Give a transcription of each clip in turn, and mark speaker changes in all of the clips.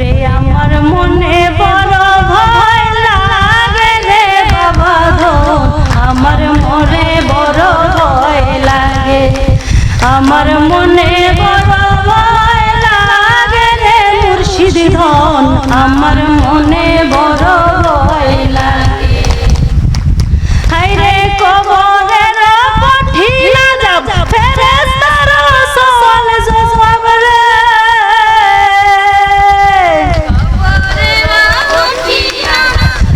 Speaker 1: ওরে আমার মনে বড় ভয় লাগে রে বাবা ধন, আমার মনে বড় ভয় লাগে, আমার মনে বড় ভয় লাগে রে মুর্শিদ ধন, আমার মনে বড় ভয় লাগে। হায় রে কবরের কঠিন যাব ফেরেশতার সওয়াল জবাব রে,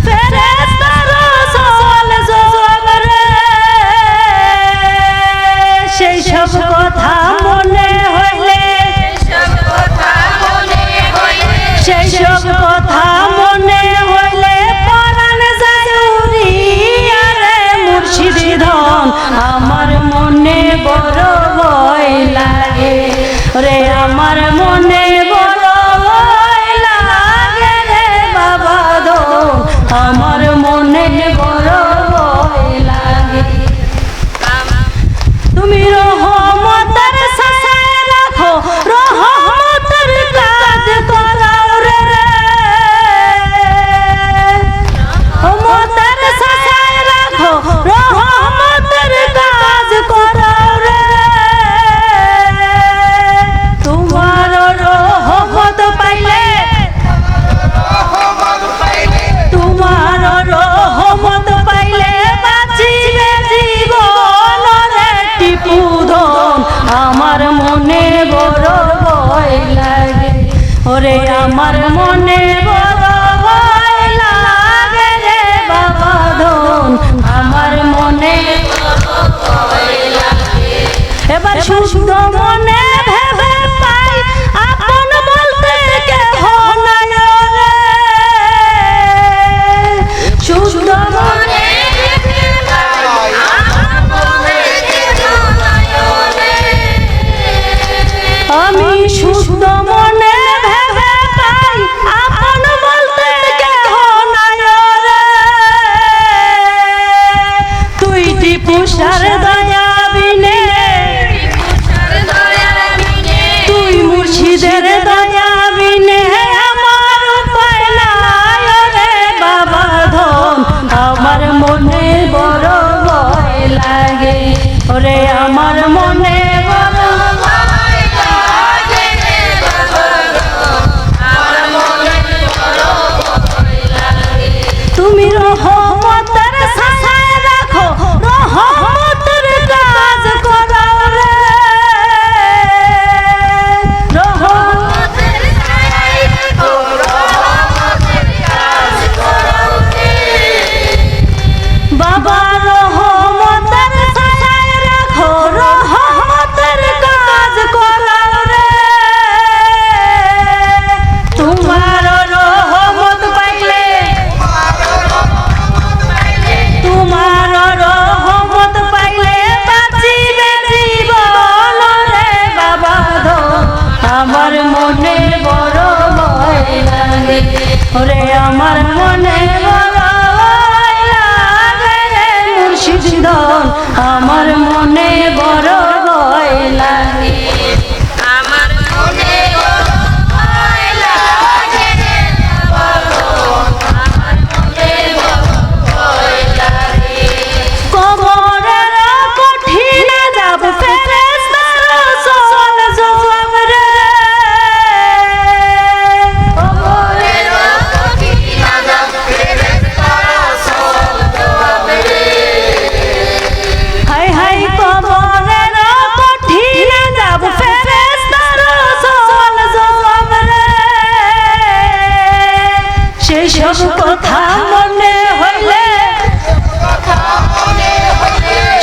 Speaker 1: ফেরেশতার সওয়াল জবাব রে, সেই সব কথা মনে হইলে, সেই সব কথা মনে হইলে পরাণ যায় উড়িয়া রে মুর্শিদ ধন, আমার মনে বড় ভয় লাগে, রে আমার মনে বড় ভয় লাগে রে বাবা ধন, আমার মনে বড় ভয় লাগে। তুমি রহমতের ছায়ায় রাখো, রহমতের কাজ করাও রে, রহমতের ছায়ায় রাখো, রহমতের কাজ করাও রে, তোমার রহমত পাইলে, তোমার রহমত পাইলে বাঁচিবে জীবন রে টিপু ধন, আমার মনে বড় ভয় লাগে, ওরে আমার মনে বড় ভয় লাগে রে বাবা ধন, আমার মনে বড় ভয় লাগে। এবার শুদ্ধ মনে ভেবে পাই আপন বলতে কেহ নাই রে, শুদ্ধ মনে আমি শুদ্ধ মনে ভেবে পাই আপন বলতে কেহ নাই রে, তুই টিপুষার দয়া বিনে, তুই মুর্শিদের দয়া বিনে আমার উপায় নাই রে বাবা ধন, আমার মনে বড় ভয় লাগে, ওরে আমার মনে বড় ভয় লাগে রে বাবা ধন, আমার মনে বড় ভয় লাগে। তুমি রহমতের ছায়ায় রাখো, রহমতের কাজ করাও রে, রহমতের ছায়ায় রাখো, রহমতের কাজ করাও রে, বাবা রহমতের ছায়ায় রাখো, রহমতের কাজ করাও রে, তোমার রহমত পাইলে, তোমার রহমত পাইলে বাঁচিবে জীবন রে বাবা ধন, আমার মনে বড় ভয় লাগে, ওরে আমার মনে বড় ভয় লাগে রে মুর্শিদ ধন, আমার মনে বড় ভয় লাগে, আমার মনে বড় ভয় লাগে রে বাবা ধন, আমার মনে বড় ভয় লাগে। কবরের কঠিন যাব ফেরেশতার সওয়াল জবাব রে, কবরের কঠিন যাব ফেরেশতার সওয়াল জবাব রে, হায় হায় কবরের কঠিন যাব ফেরেশতার সওয়াল জবাব রে, সেই সব কথা মনে হইলে,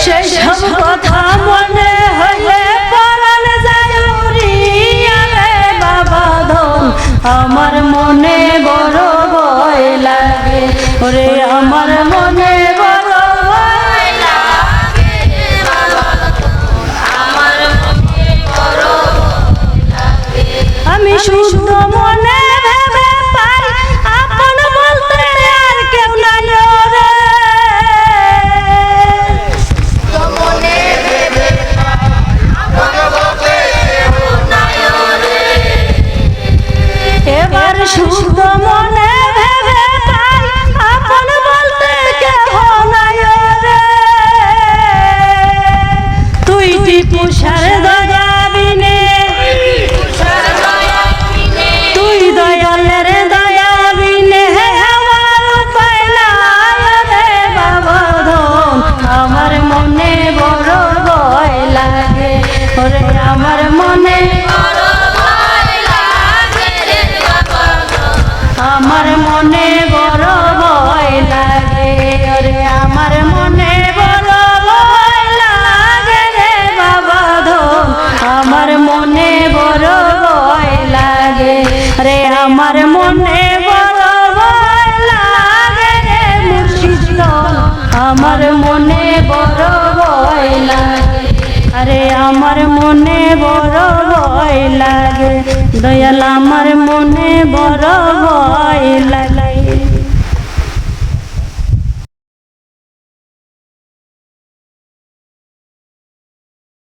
Speaker 1: সেই সব কথা মনে হইলে পরাণ যায় উড়িয়া রে বাবা ধন, আমার মনে বড় ভয় লাগে, ওরে আমার মনে বড় ভয় লাগে রে বাবা ধন, আমার মনে বড় ভয় লাগে। আমি শুদ্ধ মনে ভেবে পাই আপন বলতে আর কেউ নাই রে, মনে ভেবে পাই আপন বলতে কেউ নাই রে, এবার যার সুখ মনে ভেবে পাই আপন বলতে কেহ নাই রে তুই টিপুষার দয়া বিনে তুই দয়ালের দয়া বিনে আমার উপায় নাই রে বাবা ধন আমার মনে বড় ভয় লাগে ওরে আমার মনে আমার মনে বড় ভয় লাগে ওরে আমার মনে বড় ভয় লাগে রে বাবা ধন আমার মনে বড় ভয় লাগে রে আমার মনে বড় ভয় লাগে রে মুর্শিদ ধন আমার মনে বড় ভয় লাগে আরে আমার মনে বড় ভয় লাগে দয়াল আমার মনে বড়